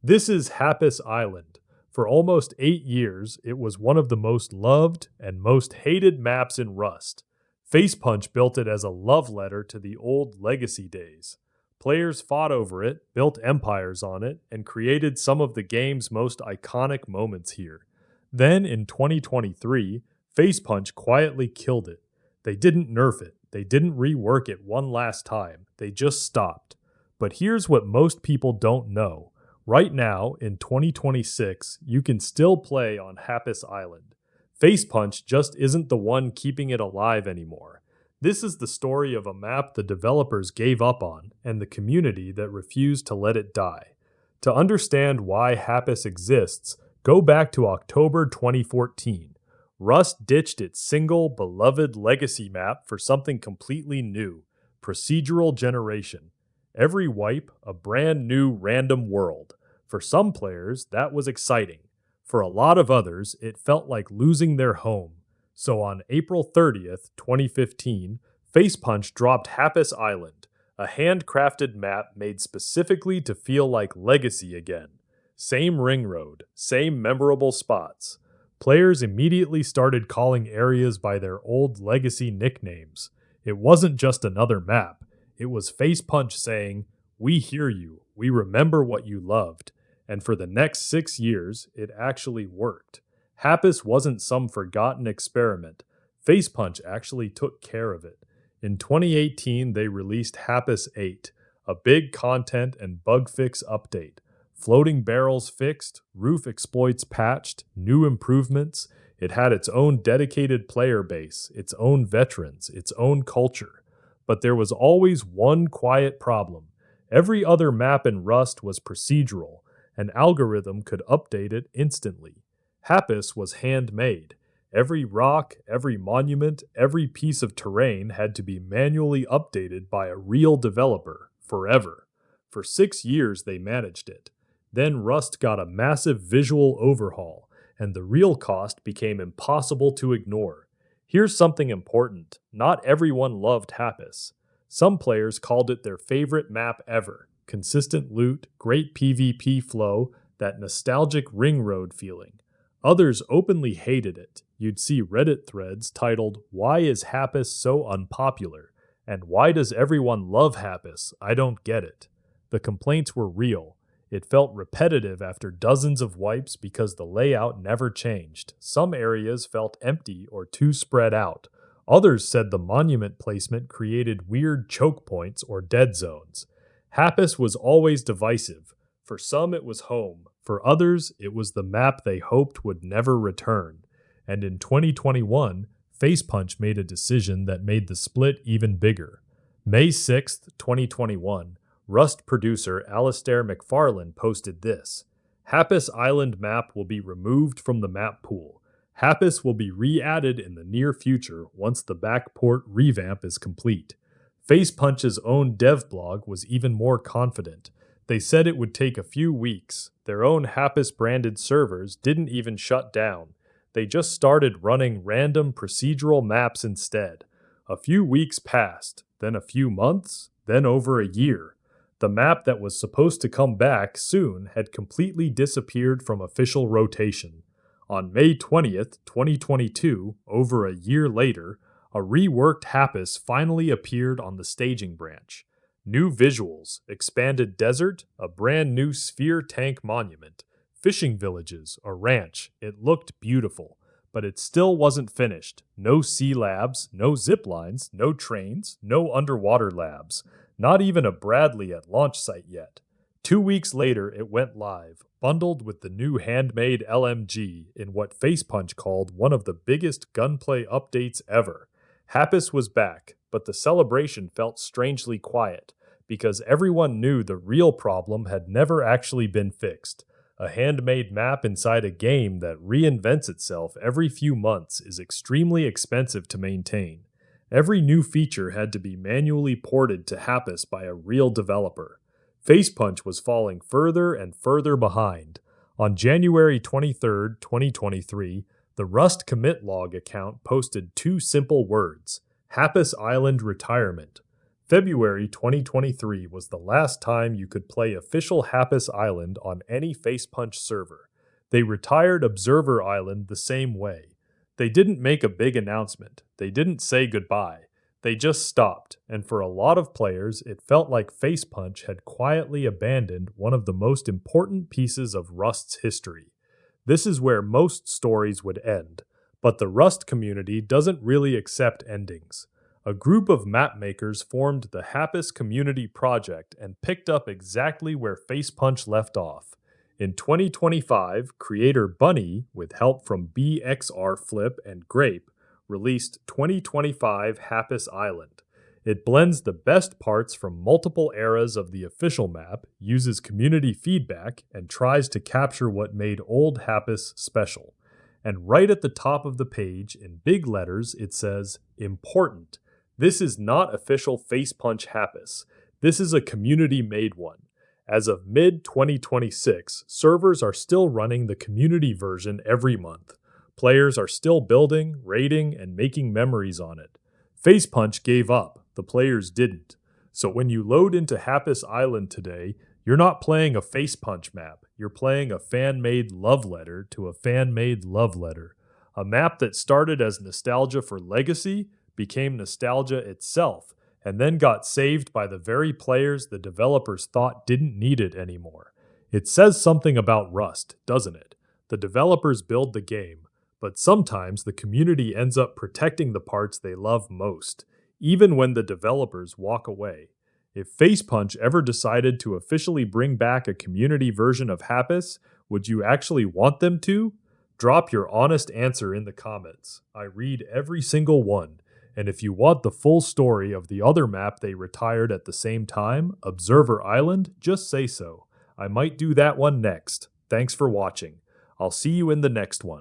This is Hapis Island. For almost 8 years, it was one of the most loved and most hated maps in Rust. Facepunch built it as a love letter to the old legacy days. Players fought over it, built empires on it, and created some of the game's most iconic moments here. Then, in 2023, Facepunch quietly killed it. They didn't nerf it, they didn't rework it one last time, they just stopped. But here's what most people don't know. Right now, in 2026, you can still play on Hapis Island. Facepunch just isn't the one keeping it alive anymore. This is the story of a map the developers gave up on and the community that refused to let it die. To understand why Hapis exists, go back to October 2014. Rust ditched its single, beloved legacy map for something completely new: procedural generation. Every wipe, a brand new random world. For some players, that was exciting. For a lot of others, it felt like losing their home. So on April 30th, 2015, Facepunch dropped Hapis Island, a handcrafted map made specifically to feel like legacy again. Same ring road, same memorable spots. Players immediately started calling areas by their old legacy nicknames. It wasn't just another map. It was Facepunch saying, "We hear you, we remember what you loved." And for the next 6 years, it actually worked. Hapis wasn't some forgotten experiment. Facepunch actually took care of it. In 2018, they released Hapis 8, a big content and bug fix update. Floating barrels fixed, roof exploits patched, new improvements. It had its own dedicated player base, its own veterans, its own culture. But there was always one quiet problem. Every other map in Rust was procedural. An algorithm could update it instantly. Hapis was handmade. Every rock, every monument, every piece of terrain had to be manually updated by a real developer, forever. For 6 years they managed it. Then Rust got a massive visual overhaul, and the real cost became impossible to ignore. Here's something important. Not everyone loved Hapis. Some players called it their favorite map ever. Consistent loot, great PvP flow, that nostalgic ring road feeling. Others openly hated it. You'd see Reddit threads titled, "Why is Hapis so unpopular?" and "Why does everyone love Hapis? I don't get it." The complaints were real. It felt repetitive after dozens of wipes because the layout never changed. Some areas felt empty or too spread out. Others said the monument placement created weird choke points or dead zones. Hapis was always divisive. For some it was home. For others, it was the map they hoped would never return. And in 2021, Facepunch made a decision that made the split even bigger. May 6th, 2021, Rust producer Alistair McFarlane posted this: "Hapis Island map will be removed from the map pool. Hapis will be re-added in the near future once the backport revamp is complete." Facepunch's own dev blog was even more confident. They said it would take a few weeks. Their own Hapis-branded servers didn't even shut down. They just started running random procedural maps instead. A few weeks passed, then a few months, then over a year. The map that was supposed to come back soon had completely disappeared from official rotation. On May 20th, 2022, over a year later, a reworked Hapis finally appeared on the staging branch. New visuals, expanded desert, a brand new sphere tank monument, fishing villages, a ranch. It looked beautiful, but it still wasn't finished. No sea labs, no zip lines, no trains, no underwater labs, not even a Bradley at launch site yet. 2 weeks later, it went live, bundled with the new handmade LMG in what Facepunch called one of the biggest gunplay updates ever. Hapis was back, but the celebration felt strangely quiet, because everyone knew the real problem had never actually been fixed. A handmade map inside a game that reinvents itself every few months is extremely expensive to maintain. Every new feature had to be manually ported to Hapis by a real developer. Facepunch was falling further and further behind. On January 23, 2023, the Rust commit log account posted 2 simple words: Hapis Island retirement. February 2023 was the last time you could play official Hapis Island on any Facepunch server. They retired Observer Island the same way. They didn't make a big announcement. They didn't say goodbye. They just stopped, and for a lot of players, it felt like Facepunch had quietly abandoned one of the most important pieces of Rust's history. This is where most stories would end, but the Rust community doesn't really accept endings. A group of map makers formed the Hapis Community Project and picked up exactly where Facepunch left off. In 2025, creator Bunny, with help from BXR Flip and Grape, released 2025 Hapis Island. It blends the best parts from multiple eras of the official map, uses community feedback, and tries to capture what made old Hapis special. And right at the top of the page, in big letters, it says, "Important. This is not official Facepunch Hapis. This is a community-made one." As of mid-2026, servers are still running the community version every month. Players are still building, raiding, and making memories on it. Facepunch gave up, the players didn't. So when you load into Hapis Island today, you're not playing a Facepunch map, you're playing a fan-made love letter to a fan-made love letter. A map that started as nostalgia for Legacy became nostalgia itself, and then got saved by the very players the developers thought didn't need it anymore. It says something about Rust, doesn't it? The developers build the game, but sometimes the community ends up protecting the parts they love most, even when the developers walk away. If Facepunch ever decided to officially bring back a community version of Hapis, would you actually want them to? Drop your honest answer in the comments. I read every single one. And if you want the full story of the other map they retired at the same time, Observer Island, just say so. I might do that one next. Thanks for watching. I'll see you in the next one.